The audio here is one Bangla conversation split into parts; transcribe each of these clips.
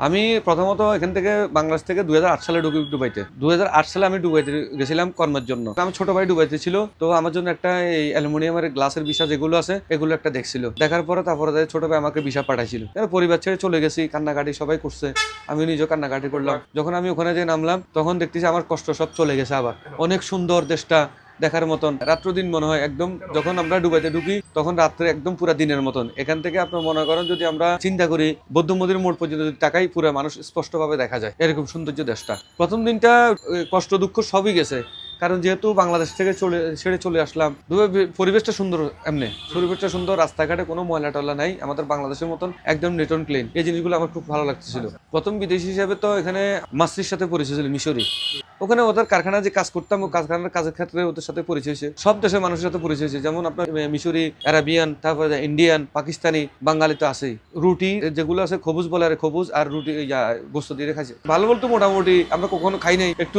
আমি প্রথমত এখান থেকে বাংলাদেশ থেকে 2008 সালে ঢুকি দুবাইতে। 2008 সালে আমি দুবাইতে গেছিলাম কর্মের জন্য। আমার ছোট ভাই দুবাইতে ছিল, তো আমার জন্য একটা এই অ্যালুমিনিয়ামের গ্লাসের ভিসা যেগুলো আছে এগুলো একটা দেখছিল। দেখার পরে তারপরে ছোট ভাই আমাকে ভিসা পাঠাইছিল। পরিবার ছেড়ে চলে গেছি, কান্নাকাটি সবাই করছে, আমি নিজেও কান্নাকাটি করলাম। যখন আমি ওখানে যে নামলাম তখন দেখতেছি আমার কষ্ট সব চলে গেছে। আবার অনেক সুন্দর দেশটা, দেখার মতন, রাত্র দিন মনে হয় একদম। যখন আমরা দুবাইতে ঢুকি তখন রাত্রে একদম পুরা দিনের মতন। এখান থেকে আপনার মনে করেন যদি আমরা চিন্তা করি বৌদ্ধ মন্দিরের মোড় পর্যন্ত যদি তাকাই, পুরো মানুষ স্পষ্টভাবে দেখা যায়, এরকম সৌন্দর্য দেশটা। প্রথম দিনটা কষ্ট দুঃখ সবই গেছে, কারণ যেহেতু বাংলাদেশ থেকে ছেড়ে চলে আসলাম। পরিবেশটা সুন্দর, এমনি পরিবেশটা সুন্দর, রাস্তাঘাটে কোনো ময়লা টলা নাই, আমাদের বাংলাদেশের মতন একদম নেট অ্যান্ড ক্লিন। এই জিনিসগুলো আমার খুব ভালো লাগতেছিল। প্রথম বিদেশি হিসেবে তো এখানে মাসির সাথে পরিচয় ছিল, মিশরি। ওখানে ওদের কারখানা যে কাজ করতাম, ও কারখানার কাজের ক্ষেত্রে ওদের সাথে পরিচয় হয়েছে। সব দেশের মানুষের সাথে পরিচয় হয়েছে, যেমন আপনার মিশরি, আরাবিয়ান, তারপরে ইন্ডিয়ান, পাকিস্তানি, বাঙালি তো আছেই। রুটি যেগুলো আছে খবুজ বলে, আর খবুজ আর রুটি গোস্ত দিয়ে খাইছে। ভালো বলতো মোটামুটি, আমরা কখনো খাই নাই, একটু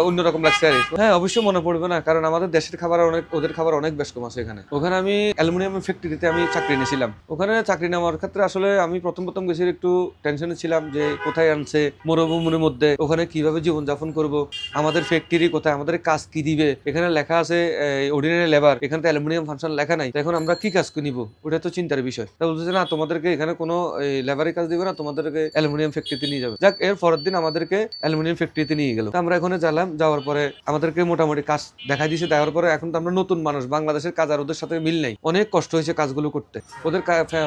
অন্যরকম লাগছে আর। হ্যাঁ, অবশ্যই মনে পড়বে না, কারণ আমাদের দেশের খাবার অনেক, ওদের খাবার অনেক বেশ কম আছে এখানে। ওখানে আমি অ্যালুমিনিয়াম ফ্যাক্টরিতে আমি চাকরি নিয়েছিলাম। ওখানে চাকরি নেওয়ার ক্ষেত্রে আসলে আমি প্রথম গেছি একটু টেনশনে ছিলাম যে কোথায় আনছে মরুভূমির মধ্যে, ওখানে কিভাবে জীবনযাপন করব, আমাদের ফ্যাক্টরি কোথায়, আমাদের কাজ কি দিবে। এখানে লেখা আছে অর্ডিনারি লেবার, এখানে তো অ্যালুমিনিয়াম ফাংশন লেখা নাই, এখন আমরা কি কাজ নিব, ওটা তো চিন্তার বিষয়। তা বলতেছে না, তোমাদেরকে এখানে কোনো লেবারের কাজ দিবে না, তোমাদেরকে অ্যালুমিনিয়াম ফ্যাক্টরিতে নিয়ে যাবে। যাক, এর পরের দিন আমাদেরকে অ্যালুমিনিয়াম ফ্যাক্টরিতে নিয়ে গেল। আমরা এখানে গেলাম, যাওয়ার পরে আমাদেরকে মোটামুটি কাজ দেখা দিয়েছে। দেওয়ার পরে এখন তো আমরা নতুন মানুষ, বাংলাদেশের কাজ আর ওদের সাথে মিল নেই, অনেক কষ্ট হয়েছে কাজগুলো করতে। ওদের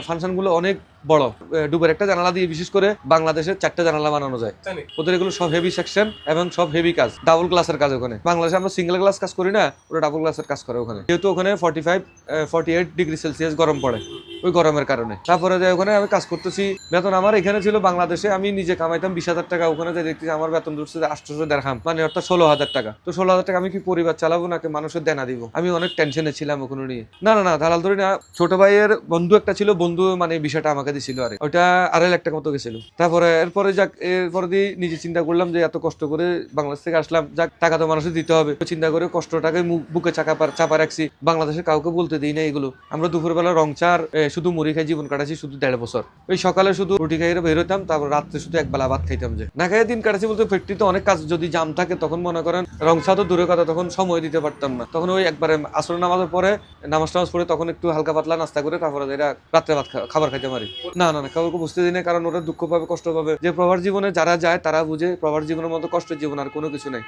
ফাংশন গুলো অনেক বড়, ডুবের একটা জানালা দিয়ে বিশেষ করে বাংলাদেশের 4টা জানালা বানানো যায়। ওদের এগুলো সব হেভি সেকশন এবং সব হেভি কাজ, ডাবল গ্লাসের কাজ। ওখানে বাংলাদেশে আমরা সিঙ্গেল গ্লাস কাজ করি না, ওরা ডাবল গ্লাসের কাজ করে ওখানে, যেহেতু ওখানে 48 ডিগ্রি সেলসিয়াস গরম পড়ে, ওই গরমের কারণে। তারপরে যে ওখানে আমি কাজ করতেছি, বেতন আমার এখানে ছিল বাংলাদেশে আমি নিজে কামাইতাম 20,000 টাকা, ওখানে যে দেখতেছি আমার বেতন ধরছে 800 দেড়হাম, মানে অর্থাৎ 16,000 টাকা। তো 16,000 টাকা আমি কি পরিবার চালাবো নাকি মানুষের দেনা দিব? আমি অনেক টেনশনে ছিলাম ওখানে নিয়ে। না না না, দালাল ধরি না, ছোট ভাইয়ের বন্ধু একটা ছিল, বন্ধু মানে বিষয়টা আমাকে দিছিল, আর ওটা 2.5 লাখ টাকা মতো গেছিল। তারপরে এরপরে যাক, এরপরে দিয়ে নিজে চিন্তা করলাম যে এত কষ্ট করে বাংলাদেশ থেকে আসলাম, যাক টাকা তো মানুষের দিতে হবে। চিন্তা করে কষ্টটাকে বুকে চাপা রাখছি, বাংলাদেশের কাউকে বলতে দিই না এগুলো। আমরা দুপুরবেলা রং চার শুধু মুড়ি খাই জীবন কাটাচ্ছি, শুধু 1.5 বছর। ওই সকালে শুধু রুটি খাইয়ে বের হইতাম, তারপর রাত্রে শুধু একবেলা ভাত খাইতাম। যে না খাইয়ে দিন কাটাচ্ছি বলতে, ফ্যাক্টরিতে অনেক কাজ, যদি জাম থাকে তখন মনে করেন রং চা তো দূরের কথা, তখন সময় দিতে পারতাম না। তখন ওই একবারে আসর নামাজের পরে নামাজ পড়ে তখন একটু হালকা পাতলা নাস্তা করে তারপরে এরা রাত্রে ভাত খাবার খাইতে পারি। না না না, কাউকে বুঝতে দিই না, কারণ ওরা দুঃখ পাবে, কষ্ট পাবে। যে প্রবাস জীবনে যারা যায় তারা বুঝে, প্রবাস জীবনের মতো কষ্টের জীবন আর কোনো কিছু নাই।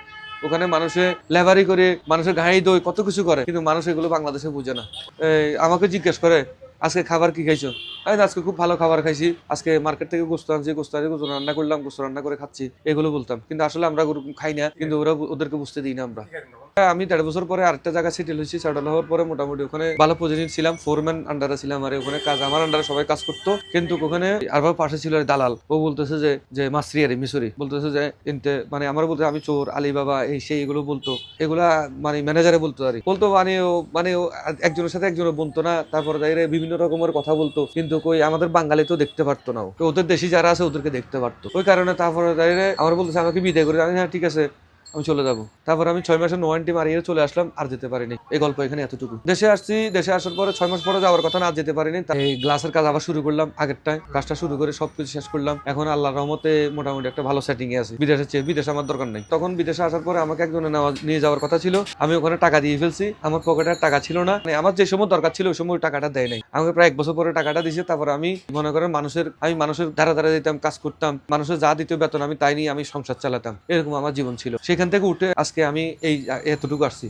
ওখানে মানুষে লেবারি করে, মানুষের ঘাড়ি দই কত কিছু করে, কিন্তু মানুষ এগুলো বাংলাদেশে বুঝে না। আমাকে জিজ্ঞেস করে আজকে খাবার কি খাইছো, আজকে খুব ভালো খাবার খাইছি, আজকে মার্কেট থেকে গোস্ত আনছি, গোস্ত রান্না করলাম, গোস্ত রান্না করে খাচ্ছি, এগুলো বলতাম। কিন্তু আসলে আমরা খাই না, কিন্তু ওদেরকে বুঝতে দিই না আমরা। আমি 1.5 বছর পরে আরেকটা জায়গা সেটেল হয়েছি, সেটেল হওয়ার পরে মোটামুটি ওখানে ভালো পজিশন ছিলাম, ফোরম্যান আন্ডারে ছিলাম। আর ওখানে কাজ আমার আন্ডারে সবাই কাজ করতো, কিন্তু ওখানে আর পাশে ছিল দালাল। ও বলতেছে যে মাসরি আর মিশরি, বলতেছে যে মানে আমার বলতে আমি চোর, আলিবাবা, এই সেই এগুলো বলতো। এগুলা মানে ম্যানেজারে বলতো আর বলতো, মানে ও একজনের সাথে একজনের বলতো না। তারপরে বিভিন্ন রকমের কথা বলতো, কিন্তু কই আমাদের বাঙালি তো দেখতে পারতো না, তো ওদের দেশি যারা আছে ওদেরকে দেখতে পারতো। ওই কারণে তারপরে আমার বলতেছে আমাকে বিদায় করে, আমি হ্যাঁ ঠিক আছে আমি চলে যাবো। তারপর আমি 6 মাসের নোয়ান্টি মারিয়ে চলে আসলাম, আর যেতে পারিনি। এই গল্প এখানে এতটুকু। দেশে আসছি, দেশে আসার পরে 6 মাস পরে যাওয়ার কথা না, যেতে পারিনি। এই গ্লাসের কাজ আবার শুরু করলাম, আগেরটায় কাজটা শুরু করে সবকিছু শেষ করলাম। এখন আল্লাহর রহমতে মোটামুটি একটা ভালো সেটিং এ আছে। বিদেশে আমার দরকার নেই। তখন বিদেশে আসার পরে আমাকে একজনে নিয়ে যাওয়ার কথা ছিল, আমি ওখানে টাকা দিয়ে ফেলছি। আমার পকেটে টাকা ছিল না, আমার যে সময় দরকার ছিল ওই সময় টাকাটা দেয় নাই আমাকে। প্রায় 1 বছর পরে টাকাটা দিয়েছে। তারপর আমি মনে করেন মানুষের ধারা দিতাম, কাজ করতাম, মানুষের যা দিত বেতন আমি তাই নিয়ে আমি সংসার চালাতাম। এরকম আমার জীবন ছিল। সেখান থেকে উঠে আজকে আমি এই এতটুকু আসছি।